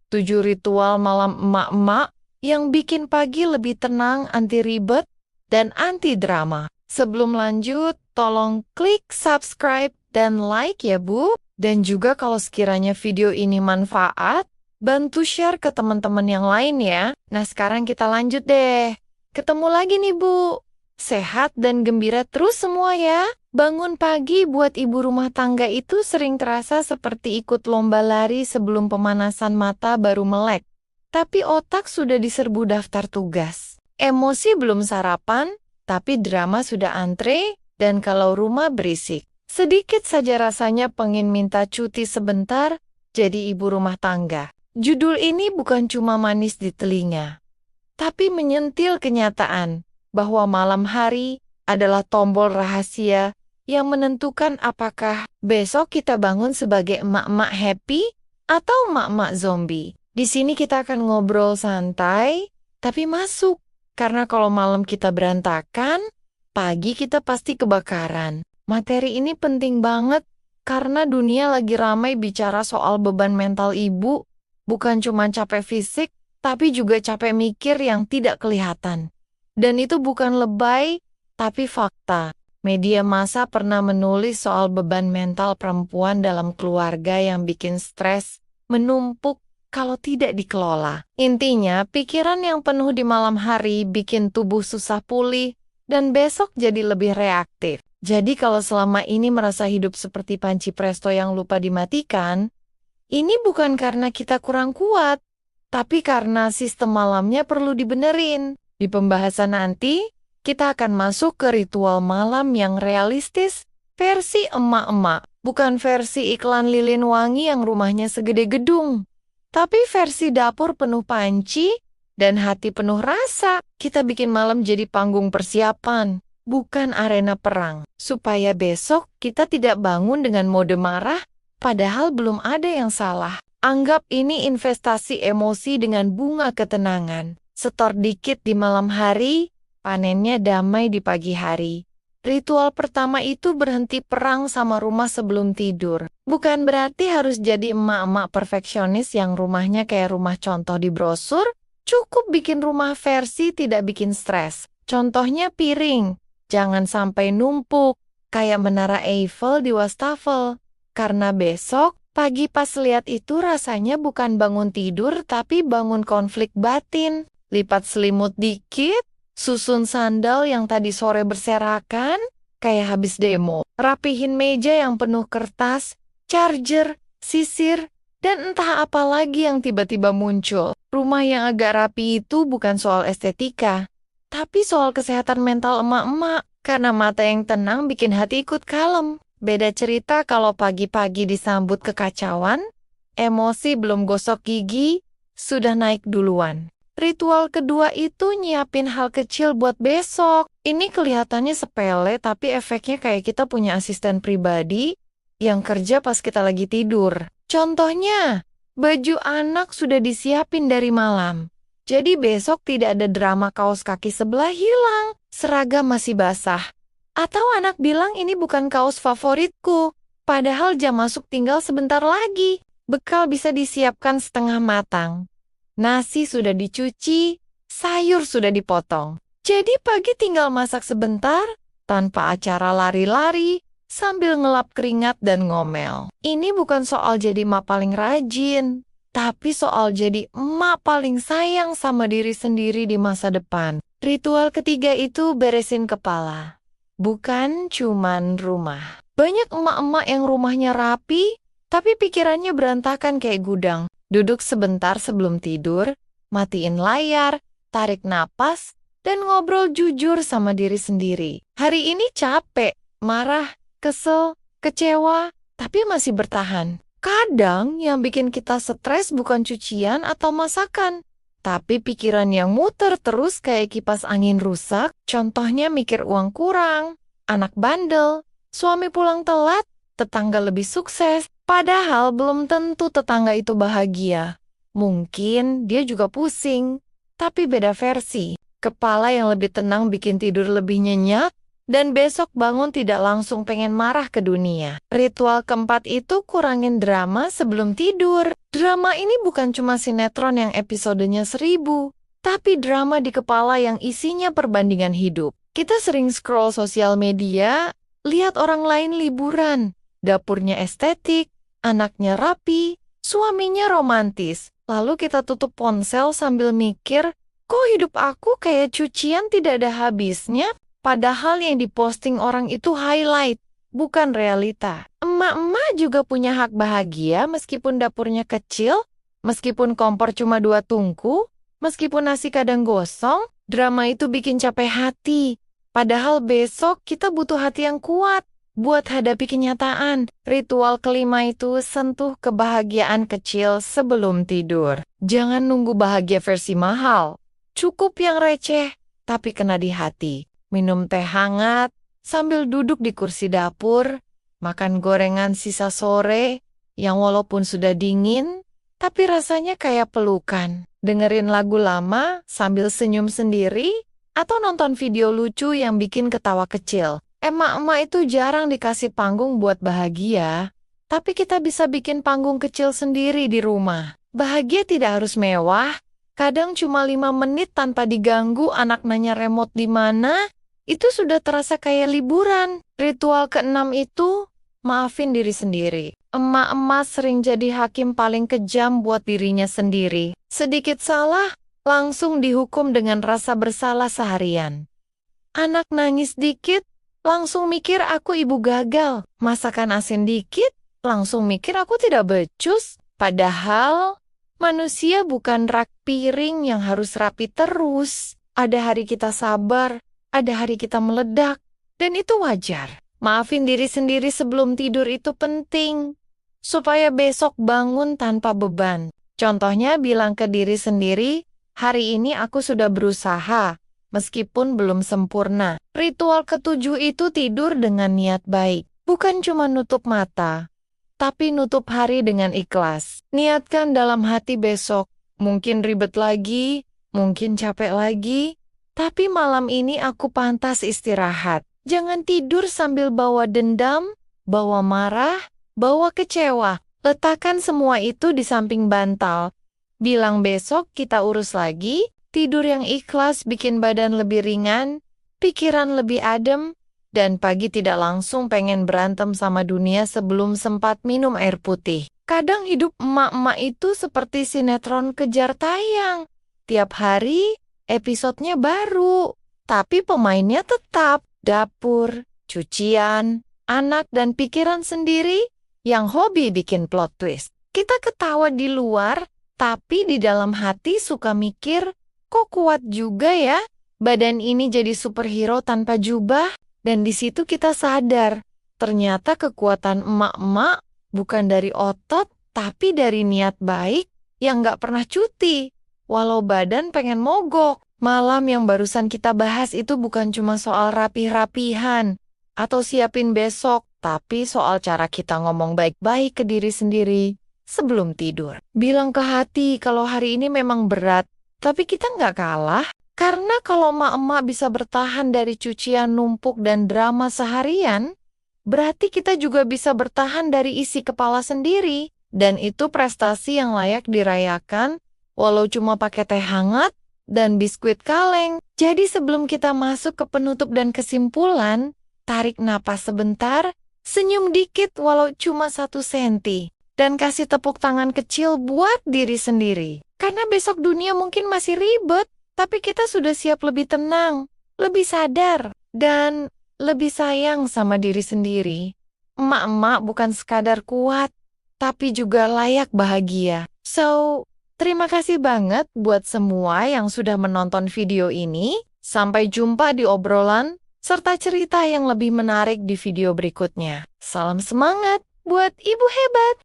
7 ritual malam emak-emak yang bikin pagi lebih tenang, anti ribet, dan anti drama. Sebelum lanjut, tolong klik subscribe dan like ya Bu. Dan juga kalau sekiranya video ini manfaat, bantu share ke teman-teman yang lain ya. Nah sekarang kita lanjut deh. Ketemu lagi nih Bu. Sehat dan gembira terus semua ya. Bangun pagi buat ibu rumah tangga itu sering terasa seperti ikut lomba lari sebelum pemanasan mata baru melek. Tapi otak sudah diserbu daftar tugas. Emosi belum sarapan, tapi drama sudah antre, dan kalau rumah berisik. Sedikit saja rasanya pengen minta cuti sebentar jadi ibu rumah tangga. Judul ini bukan cuma manis di telinga, tapi menyentil kenyataan bahwa malam hari adalah tombol rahasia yang menentukan apakah besok kita bangun sebagai emak-emak happy atau emak-emak zombie. Di sini kita akan ngobrol santai, tapi masuk. Karena kalau malam kita berantakan, pagi kita pasti kebakaran. Materi ini penting banget karena dunia lagi ramai bicara soal beban mental ibu, bukan cuma capek fisik, tapi juga capek mikir yang tidak kelihatan. Dan itu bukan lebay, tapi fakta. Media massa pernah menulis soal beban mental perempuan dalam keluarga yang bikin stres, menumpuk kalau tidak dikelola. Intinya, pikiran yang penuh di malam hari bikin tubuh susah pulih, dan besok jadi lebih reaktif. Jadi kalau selama ini merasa hidup seperti panci presto yang lupa dimatikan, ini bukan karena kita kurang kuat, tapi karena sistem malamnya perlu dibenerin. Di pembahasan nanti, kita akan masuk ke ritual malam yang realistis versi emak-emak. Bukan versi iklan lilin wangi yang rumahnya segede gedung, tapi versi dapur penuh panci dan hati penuh rasa. Kita bikin malam jadi panggung persiapan, bukan arena perang. Supaya besok kita tidak bangun dengan mode marah, padahal belum ada yang salah. Anggap ini investasi emosi dengan bunga ketenangan. Setor dikit di malam hari, panennya damai di pagi hari. Ritual pertama itu berhenti perang sama rumah sebelum tidur. Bukan berarti harus jadi emak-emak perfeksionis yang rumahnya kayak rumah contoh di brosur. Cukup bikin rumah versi tidak bikin stres. Contohnya piring. Jangan sampai numpuk, kayak menara Eiffel di wastafel. Karena besok, pagi pas lihat itu rasanya bukan bangun tidur tapi bangun konflik batin. Lipat selimut dikit, susun sandal yang tadi sore berserakan, kayak habis demo. Rapihin meja yang penuh kertas, charger, sisir, dan entah apa lagi yang tiba-tiba muncul. Rumah yang agak rapi itu bukan soal estetika, tapi soal kesehatan mental emak-emak. Karena mata yang tenang bikin hati ikut kalem. Beda cerita kalau pagi-pagi disambut kekacauan, emosi belum gosok gigi, sudah naik duluan. Ritual kedua itu nyiapin hal kecil buat besok. Ini kelihatannya sepele, tapi efeknya kayak kita punya asisten pribadi yang kerja pas kita lagi tidur. Contohnya, baju anak sudah disiapin dari malam. Jadi besok tidak ada drama kaos kaki sebelah hilang, seragam masih basah. Atau anak bilang ini bukan kaos favoritku, padahal jam masuk tinggal sebentar lagi. Bekal bisa disiapkan setengah matang. Nasi sudah dicuci, sayur sudah dipotong. Jadi pagi tinggal masak sebentar, tanpa acara lari-lari, sambil ngelap keringat dan ngomel. Ini bukan soal jadi emak paling rajin, tapi soal jadi emak paling sayang sama diri sendiri di masa depan. Ritual ketiga itu beresin kepala, bukan cuman rumah. Banyak emak-emak yang rumahnya rapi, tapi pikirannya berantakan kayak gudang. Duduk sebentar sebelum tidur, matiin layar, tarik napas, dan ngobrol jujur sama diri sendiri. Hari ini capek, marah, kesel, kecewa, tapi masih bertahan. Kadang yang bikin kita stres bukan cucian atau masakan, tapi pikiran yang muter terus kayak kipas angin rusak. Contohnya mikir uang kurang, anak bandel, suami pulang telat, tetangga lebih sukses. Padahal belum tentu tetangga itu bahagia. Mungkin dia juga pusing, tapi beda versi. Kepala yang lebih tenang bikin tidur lebih nyenyak, dan besok bangun tidak langsung pengen marah ke dunia. Ritual keempat itu kurangin drama sebelum tidur. Drama ini bukan cuma sinetron yang episodenya 1000, tapi drama di kepala yang isinya perbandingan hidup. Kita sering scroll sosial media, lihat orang lain liburan, dapurnya estetik, anaknya rapi, suaminya romantis. Lalu kita tutup ponsel sambil mikir, kok hidup aku kayak cucian tidak ada habisnya? Padahal yang diposting orang itu highlight, bukan realita. Emak-emak juga punya hak bahagia meskipun dapurnya kecil, meskipun kompor cuma 2 tungku, meskipun nasi kadang gosong. Drama itu bikin capek hati. Padahal besok kita butuh hati yang kuat buat hadapi kenyataan. Ritual kelima itu sentuh kebahagiaan kecil sebelum tidur. Jangan nunggu bahagia versi mahal. Cukup yang receh, tapi kena di hati. Minum teh hangat sambil duduk di kursi dapur, makan gorengan sisa sore yang walaupun sudah dingin, tapi rasanya kayak pelukan. Dengerin lagu lama sambil senyum sendiri, atau nonton video lucu yang bikin ketawa kecil. Emak-emak itu jarang dikasih panggung buat bahagia, tapi kita bisa bikin panggung kecil sendiri di rumah. Bahagia tidak harus mewah, kadang cuma 5 menit tanpa diganggu anak nanya remote di mana, itu sudah terasa kayak liburan. Ritual keenam itu, maafin diri sendiri. Emak-emak sering jadi hakim paling kejam buat dirinya sendiri. Sedikit salah, langsung dihukum dengan rasa bersalah seharian. Anak nangis dikit, langsung mikir aku ibu gagal. Masakan asin dikit, langsung mikir aku tidak becus. Padahal, manusia bukan rak piring yang harus rapi terus. Ada hari kita sabar, ada hari kita meledak, dan itu wajar. Maafin diri sendiri sebelum tidur itu penting, supaya besok bangun tanpa beban. Contohnya bilang ke diri sendiri, hari ini aku sudah berusaha, meskipun belum sempurna. Ritual ketujuh itu tidur dengan niat baik. Bukan cuma nutup mata, tapi nutup hari dengan ikhlas. Niatkan dalam hati besok, mungkin ribet lagi, mungkin capek lagi, tapi malam ini aku pantas istirahat. Jangan tidur sambil bawa dendam, bawa marah, bawa kecewa. Letakkan semua itu di samping bantal. Bilang besok kita urus lagi. Tidur yang ikhlas bikin badan lebih ringan, pikiran lebih adem, dan pagi tidak langsung pengen berantem sama dunia sebelum sempat minum air putih. Kadang hidup emak-emak itu seperti sinetron kejar tayang. Tiap hari episodenya baru, tapi pemainnya tetap dapur, cucian, anak, dan pikiran sendiri yang hobi bikin plot twist. Kita ketawa di luar, tapi di dalam hati suka mikir, kok kuat juga ya? Badan ini jadi superhero tanpa jubah, dan di situ kita sadar, ternyata kekuatan emak-emak bukan dari otot, tapi dari niat baik yang gak pernah cuti. Walau badan pengen mogok. Malam yang barusan kita bahas itu bukan cuma soal rapih-rapihan atau siapin besok, tapi soal cara kita ngomong baik-baik ke diri sendiri sebelum tidur. Bilang ke hati kalau hari ini memang berat, tapi kita nggak kalah. Karena kalau emak-emak bisa bertahan dari cucian numpuk dan drama seharian, berarti kita juga bisa bertahan dari isi kepala sendiri. Dan itu prestasi yang layak dirayakan, walau cuma pakai teh hangat dan biskuit kaleng. Jadi sebelum kita masuk ke penutup dan kesimpulan, tarik napas sebentar, senyum dikit walau cuma 1 senti, dan kasih tepuk tangan kecil buat diri sendiri. Karena besok dunia mungkin masih ribet, tapi kita sudah siap lebih tenang, lebih sadar, dan lebih sayang sama diri sendiri. Emak-emak bukan sekadar kuat, tapi juga layak bahagia. So, terima kasih banget buat semua yang sudah menonton video ini. Sampai jumpa di obrolan serta cerita yang lebih menarik di video berikutnya. Salam semangat buat ibu hebat!